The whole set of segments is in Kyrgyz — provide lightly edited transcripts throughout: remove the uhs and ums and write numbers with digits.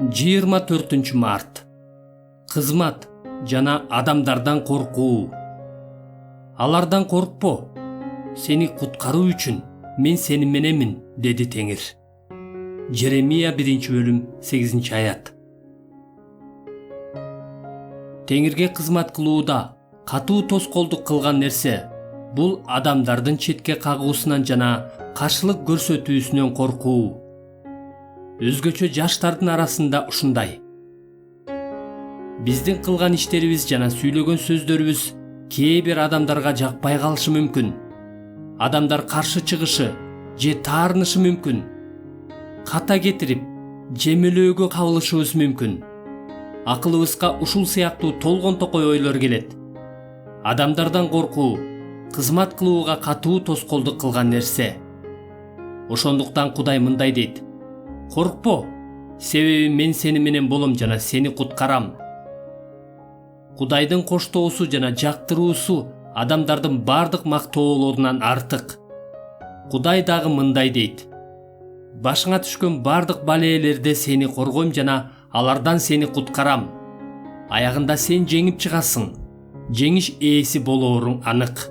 24 март. Кызмат жана адамдардан коркуу. Алардан коркпо. Сени куткаруу үчүн мен сени менемин, деди Теңир. Жеремия 1-бөлүм 8-аят. Теңирге кызмат кылууда катуу тоскоолдук кылган нерсе бул адамдардын четке кагуусунан жана каршылык көрсөтүүсүнөн коркуу. Өзгөчө жаштардын арасында ушундай. Биздин кылган иштерибиз жана сүйлөгөн сөздөрүбүз кээ бир адамдарга жакпай калышы мүмкүн. Адамдар каршы чыгышы же таарынышы мүмкүн. Ката кетирип, жемелөөгө кабылышыбыз мүмкүн. Акылыбызга ушул сыяктуу толгон токой ойлор келет. Адамдардан коркуу кызмат кылууга катуу тоскоолдук кылган нерсе. Ошондуктан Кудай мындай дейт: коркпо, себеби мен сени менен болом жана сени куткарам. Кудайдын коштоосу жана жактыруусу адамдардын бардык мактоолорунан артык. Кудай дагы мындай дейт: башыңа түшкөн бардык балээлерде сени коргойм жана алардан сени куткарам. Аягында сен жеңип чыгасың, жеңиш ээси болооруң анык.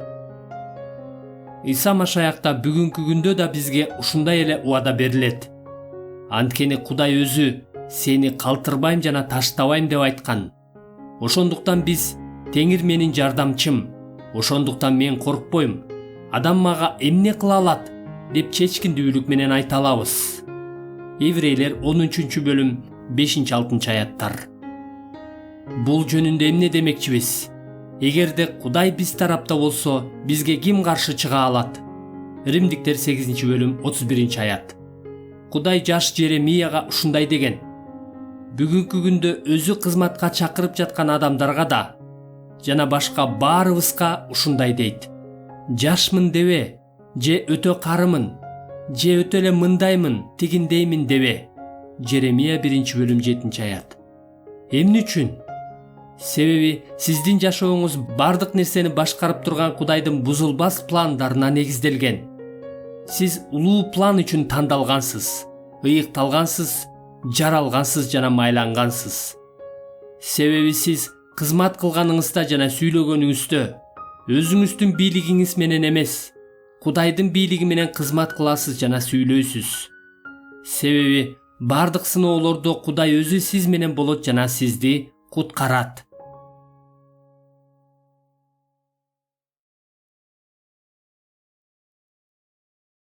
Иса Машаякта бүгүнкү күндө да бизге ушундай эле убада берилет. Анткени Кудай өзү сени калтырбайм жана таштабайм деп айткан. Ошондуктан биз Теңир менин жардамчым, ошондуктан мен коркпойм. Адам мага эмне кыла алат деп чечкиндүүлүк менен айта алабыз. Еврейлер 13-бөлүм 5-6 аяттар. Бул жөнүндө эмне демекчибиз? Эгерде Кудай биз тарапта болсо, бизге ким каршы чыга алат? Римдиктер 8-бөлүм 31 аят. Кудай жаш Жеремияга ушундай деген: бүгүнкү күндө өзү кызматка чакырып жаткан адамдарга да жана башка баарыбызга ушундай дейт: жашмын дебе, же өтө карымын, же өтө эле мындаймын, тигиндеймин дебе. Жеремия 1-бөлүм 7-аят. Эмне үчүн? Себеби сиздин жашооңуз бардык нерсени башкарып турган Кудайдын бузулбас пландарына негизделген. Сиз улуу план үчүн тандалгансыз, ыйыкталгансыз, жаралгансыз жана майлангансыз. Себеби сиз кызмат кылганыңызда жана сүйлөгөнүңүздө өзүңүздүн бийлигиңиз менен эмес, Кудайдын бийлиги менен кызмат кыласыз жана сүйлөйсүз. Себеби бардык сыноолордо Кудай өзү сиз менен болот жана сизди куткарат.